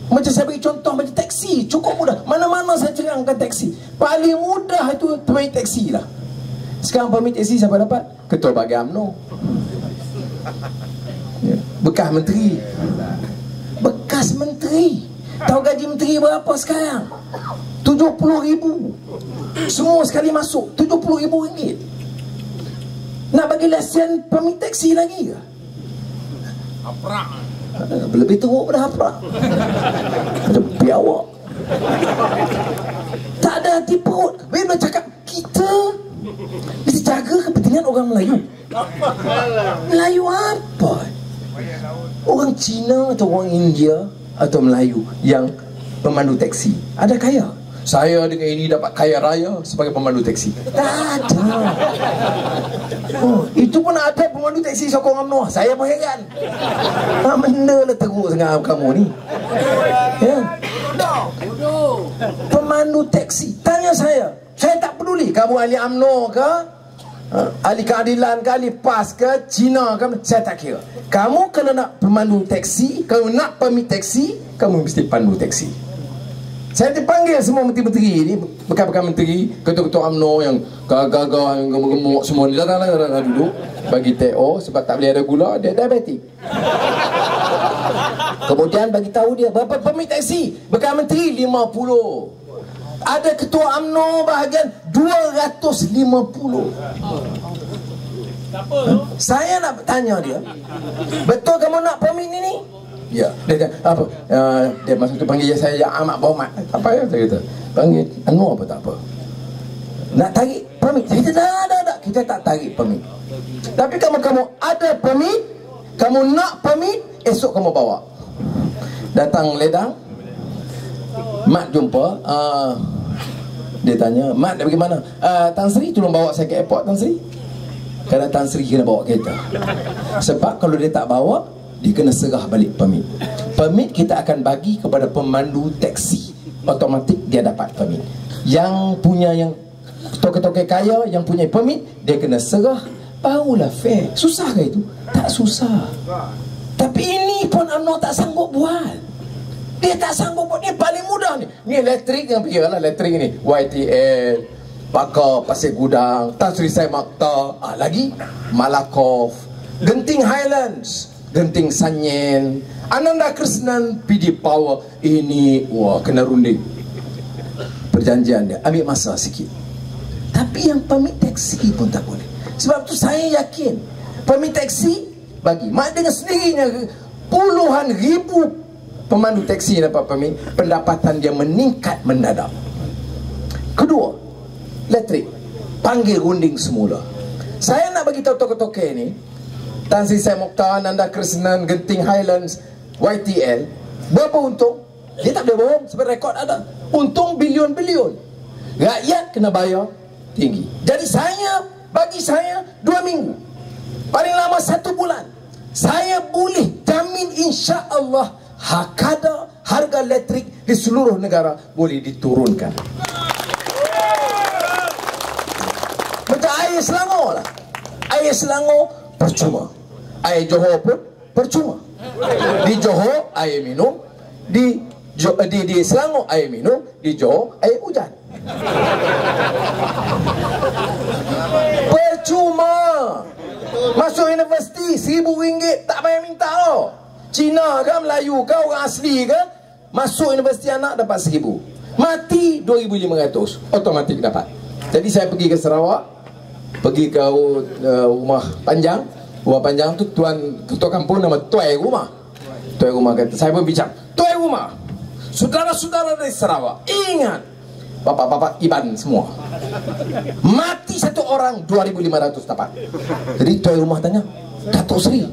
Macam saya bagi contoh macam taksi, cukup mudah. Mana-mana saya cerangkan taksi. Paling mudah itu permit taksi lah. Sekarang permit taksi siapa dapat? Ketua Bahagian UMNO, bekas menteri. Bekas menteri. Tahu gaji menteri berapa sekarang? 70,000. Semua sekali masuk RM70,000. Nak bagi lesen permit taksi lagi ke? Haprak. Lebih teruk pada haprak. Macam biawak. Tak ada hati perut. Bila cakap kita mesti jaga kepentingan orang Melayu. Melayu apa? Orang Cina atau orang India atau Melayu yang pemandu taksi ada kaya? Saya dengan ini dapat kaya raya sebagai pemandu taksi. Tak ada. Itu pun ada pemandu taksi sokong UMNO. Saya pun heran. Apa benda lah teruk dengan kamu ni? Ya. Pemandu taksi. Tanya saya tak peduli kamu ahli UMNO ke, ahli keadilan ke, ahli PAS ke, Cina ke, saya tak kira. Kamu kalau nak pemandu taksi, kalau nak permit taksi, kamu mesti pandu taksi. Saya dipanggil semua menteri-menteri ni, bekas-bekas menteri, ketua-ketua UMNO yang gagah-gagah, yang gemuk-gemuk semua ni datang duduk bagi TO sebab tak boleh ada gula, dia diabetik. Kemudian bagi tahu dia berapa permit taksi, bekas menteri 50. Ada ketua UMNO bahagian 250. Saya nak tanya dia, betul kamu nak permit ni? Ya, dia kata apa? Dia masa tu panggil saya yang amat berhormat. Apa ya saya kata? Panggil anu apa tak apa. Nak tarik permit? Saya kata tak. Kita tak tarik permit. Tapi kamu ada permit, kamu nak permit, esok kamu bawa. Datang ledang, Mat jumpa, dia tanya, Mat dah pergi mana? Tan Sri tolong bawa saya ke airport, Tan Sri. Kerana Tan Sri kena bawa kereta. Sebab kalau dia tak bawa, dia kena serah balik permit. Permit kita akan bagi kepada pemandu taksi. Automatik dia dapat permit. Yang punya, yang toke-toke kaya yang punya permit, dia kena serah, barulah fair. Susah ke itu? Tak susah. Tapi ini pun UMNO tak sanggup buat. Dia tak sanggup buat. Ni paling mudah ni. Ni elektrik yang fikirlah elektrik ni. YTL, Bakar, Pasir Gudang, Tan Sri Sai Makta, lagi Malakoff, Genting Highlands, Genting Sanyen, Ananda Krishnan, PD Power. Ini wah kena runding perjanjian dia, ambil masa sikit. Tapi yang permit taksi pun tak boleh. Sebab tu saya yakin permit taksi bagi mak dengan sendirinya puluhan ribu pemandu taksi dapat permit, pendapatan dia meningkat mendadak. Kedua, elektrik, panggil runding semula. Saya nak bagi tahu toke-toke ni, Tan Sri Sai Mokhtar, Nanda Krishnan, Genting Highlands, YTL, berapa untung? Dia tak boleh bohong sebab rekod ada. Untung bilion-bilion. Rakyat kena bayar tinggi. Jadi bagi saya 2 minggu, paling lama 1 bulan, saya boleh jamin insya-Allah harga elektrik di seluruh negara boleh diturunkan. Macam air Selangor lah. Air Selangor percuma, air Johor pun percuma. Di Johor air minum, di Selangor air minum, di Johor air hujan. Percuma. Masuk universiti RM1,000 tak payah minta tau. Cina ke, Melayu ke, orang asli ke, masuk universiti anak dapat RM1,000, mati RM2,500, otomatik dapat. Jadi saya pergi ke Sarawak, pergi ke rumah Panjang. Rumah Panjang tu tuan ketua kampung nama Tuai Rumah. Tuai Rumah kata, saya pun bincang, Tuai Rumah, saudara-saudara dari Sarawak, ingat bapak-bapak Iban semua, mati satu orang RM2,500 dapat. Jadi Tuai Rumah tanya, Datuk Seri,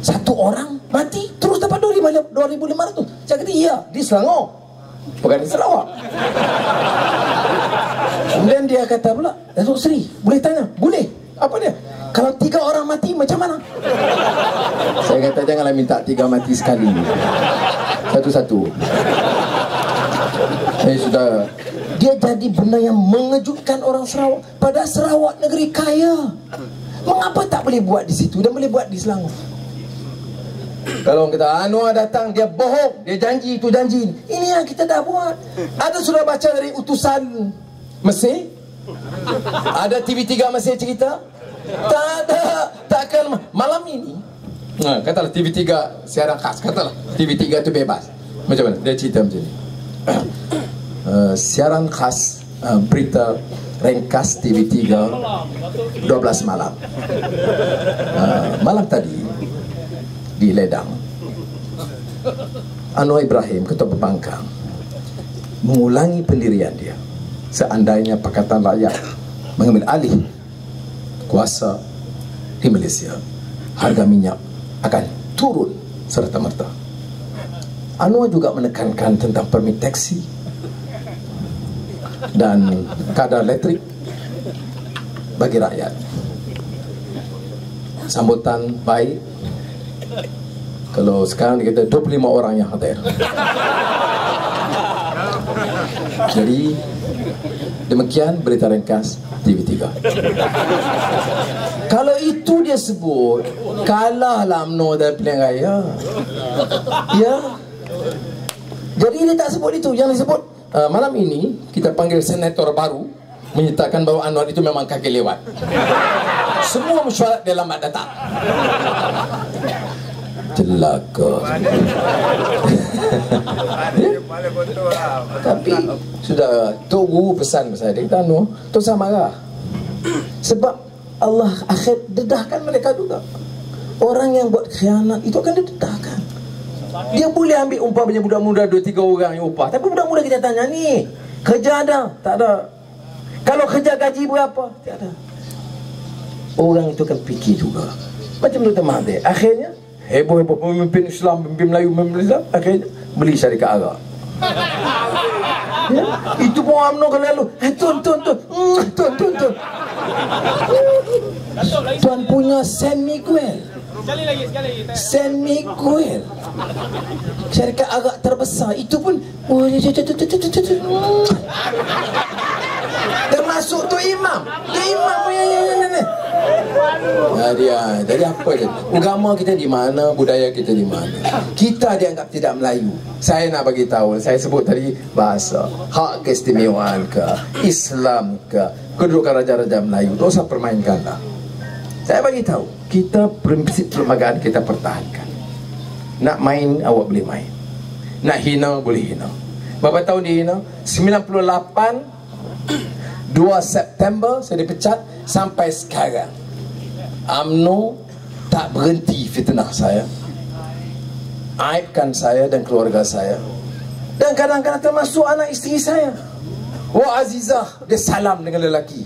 satu orang mati terus dapat RM2,500? Saya kata iya, di Selangor, bukan di Sarawak. Kemudian dia kata pula, Datuk Seri, boleh tanya? Boleh. Apa dia? Kalau 3 orang mati macam mana? Saya kata janganlah minta 3 mati sekali, satu-satu. Sudah. Dia jadi benda yang mengejutkan orang Sarawak. Padahal Sarawak negeri kaya. Mengapa tak boleh buat di situ dan boleh buat di Selangor? Kalau kita Anwar datang, dia bohong, dia janji itu janji. Ini yang kita dah buat. Ada sudah baca dari utusan Mesir? Ada TV3 Mesir cerita? Tak ada. Takkan malam ini. Katalah TV3 siaran khas, katalah TV3 itu bebas. Macam mana? Dia cerita macam ni. Siaran khas berita ringkas TV3 12 malam. Malam tadi di Ledang, Anwar Ibrahim, Ketua Pembangkang, mengulangi pendirian dia. Seandainya Pakatan Rakyat mengambil alih kuasa di Malaysia, harga minyak akan turun serta-merta. Anwar juga menekankan tentang permit taksi dan kadar elektrik bagi rakyat. Sambutan baik. Kalau sekarang kita 25 orang yang hadir. Jadi demikian berita ringkas TV3. Kalau itu dia sebut, kalahlah UMNO dari pilihan raya. Ya. Jadi dia tak sebut itu. Yang disebut malam ini kita panggil senator baru menyatakan bahawa Anwar itu memang kaki lewat. Semua mesyuarat dia lambat datang. Celaka. Tapi sudah Tok Guru pesan saya, dia kata Anwar, tu sama marah. Sebab Allah akhir dedahkan mereka juga. Orang yang buat khianat itu akan didedahkan. Dia boleh ambil umpamanya budak muda 2-3 orang yang upah, tapi budak muda kita tanya ni, kerja ada? Tak ada. Kalau kerja gaji berapa? Tak ada. Orang itu akan fikir juga. Macam Dr. Mahathir, akhirnya heboh-heboh pemimpin Islam, pemimpin Melayu, pemimpin Islam, akhirnya beli syarikat Arab. Ya? Itu pun UMNO kalau lalu, tuan. Tuan punya San Miguel. San Miguel, syarikat Arab terbesar. Itu pun termasuk tu imam. Tu imam punya. Jadi apa je? Agama kita di mana, budaya kita di mana? Kita dianggap tidak Melayu. Saya nak bagi tahu, saya sebut tadi bahasa, hak keistimewaan ke, Islam ke, kedudukan raja-raja Melayu, tak usah permainkanlah. Saya bagi tahu, kita prinsip perlembagaan kita pertahankan. Nak main, awak boleh main. Nak hina, boleh hina. Berapa tahun dihina? 98, 2 September saya dipecat sampai sekarang. UMNO tak berhenti fitnah saya, aibkan saya dan keluarga saya, dan kadang-kadang termasuk anak isteri saya. Wah Azizah, dia salam dengan lelaki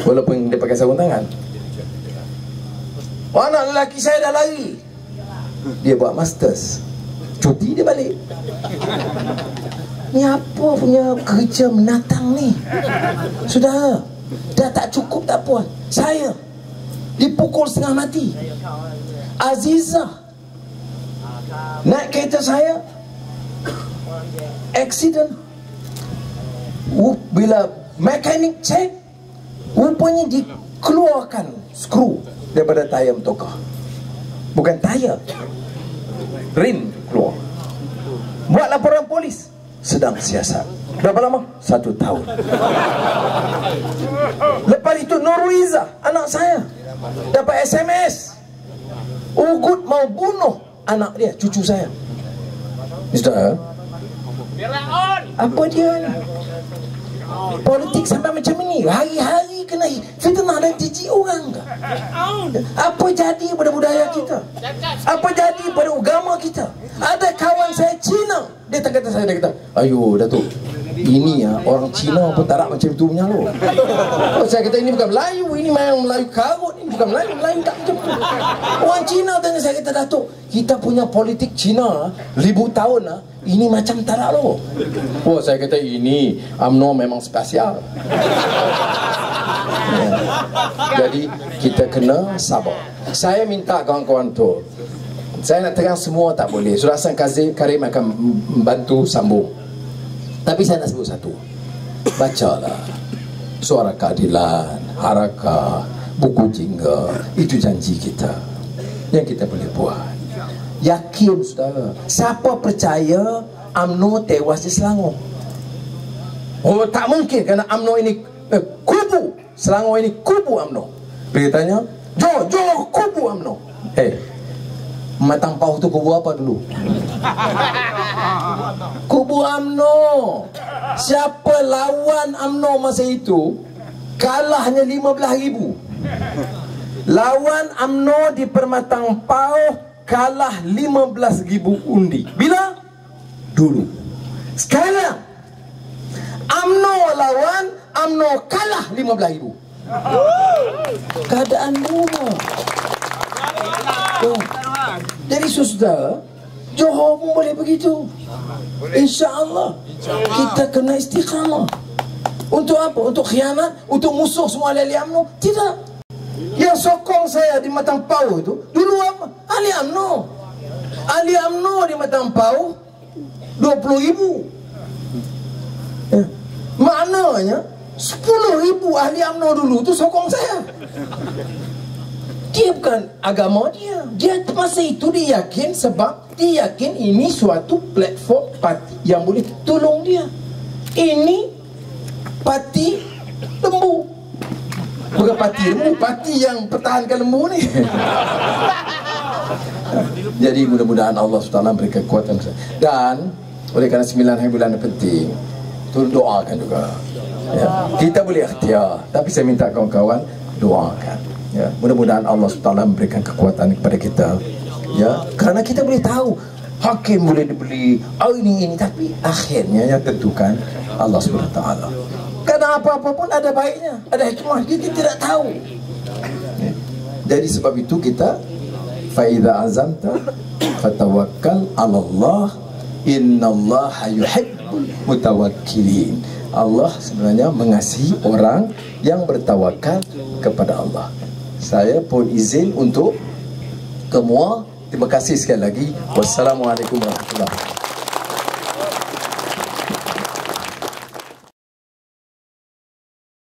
walaupun dia pakai sarung tangan. Anak lelaki saya dah lari, dia buat masters, cuti dia balik. Ni apa punya kerja menatang ni? Saudara, dah tak cukup tak puas. Saya dipukul setengah mati. Azizah naik kereta saya, accident. Bila mekanik cek, rupanya dikeluarkan skru daripada tayar motor. Bukan tayar, rim keluar. Buat laporan polis, sedang siasat. Berapa lama? 1 tahun. Lepas itu Nurwiza, anak saya, dapat SMS, Ugut mau bunuh anak dia, cucu saya. Saudara, apa dia ni? Politik sampai macam ini, hari-hari kena fitnah dan jijik orang ke? Apa jadi pada budaya kita? Apa jadi pada agama kita? Ada kawan saya Cina, dia kata saya, dia kata, ayo Datuk, ini ya, orang Cina pun tarak macam itu punya lo. Oh, saya kata ini bukan Melayu, ini memang Melayu karut, ini bukan Melayu, Melayu tak macam itu. Orang Cina tanya saya, kata Datuk, kita punya politik Cina 1000 tahun lah, ini macam tarak lo. Oh, saya kata ini UMNO memang spesial. Ya. Jadi kita kena sabar. Saya minta kawan-kawan tu, saya nak terang semua tak boleh. Surah Hasan Karim akan membantu sambung. Tapi saya nak sebut satu. Bacalah Suara Keadilan, Harakah, buku Jingga. Itu janji kita yang kita boleh buat. Yakin saudara. Siapa percaya UMNO tewas di Selangor? Oh, tak mungkin, kerana UMNO ini kubu Selangor ini kubu UMNO. Dia tanya, Jo kubu UMNO. Matang Pauh tu kubu apa dulu? Kubu UMNO. Siapa lawan UMNO masa itu? Kalahnya 15,000. Lawan UMNO di Permatang Pauh kalah 15,000 undi. Bila? Dulu. Sekarang UMNO lawan, UMNO kalah 15,000. Keadaan rumah. Jadi saudara, Johor pun boleh begitu. InsyaAllah kita kena istiqamah. Untuk apa? Untuk khianat? Untuk musuh semua ahli UMNO? Tidak. Yang sokong saya di Matang Pauh itu dulu apa? Ahli UMNO. Ahli UMNO di Matang Pauh 20,000. Maknanya 10,000 ahli UMNO dulu tu sokong saya. Dia bukan agama dia. Dia masa itu dia yakin, sebab dia yakin ini suatu platform parti yang boleh tolong dia. Ini parti lembu. Bukan parti lembu, parti yang pertahankan lembu ni. Jadi mudah-mudahan Allah SWT beri kekuatan. Dan oleh kerana 9 hari bulan penting, turun doakan juga. Ya. Kita boleh ikhtiar, tapi saya minta kawan-kawan doakan. Ya, mudah-mudahan Allah SWT memberikan kekuatan kepada kita. Ya, kerana kita boleh tahu hakim boleh dibeli, ini, tapi akhirnya yang tentukan Allah SWT. Kerana apa-apa pun ada baiknya, ada hikmah, kita tidak tahu. Ya. Jadi sebab itu kita faidha azamta fatawakkal 'ala Allah, innallaha yuhibbul mutawakkilin. Allah sebenarnya mengasihi orang yang bertawakal kepada Allah. Saya pun izin untuk kemua. Terima kasih sekali lagi. Wassalamualaikum warahmatullahi wabarakatuh.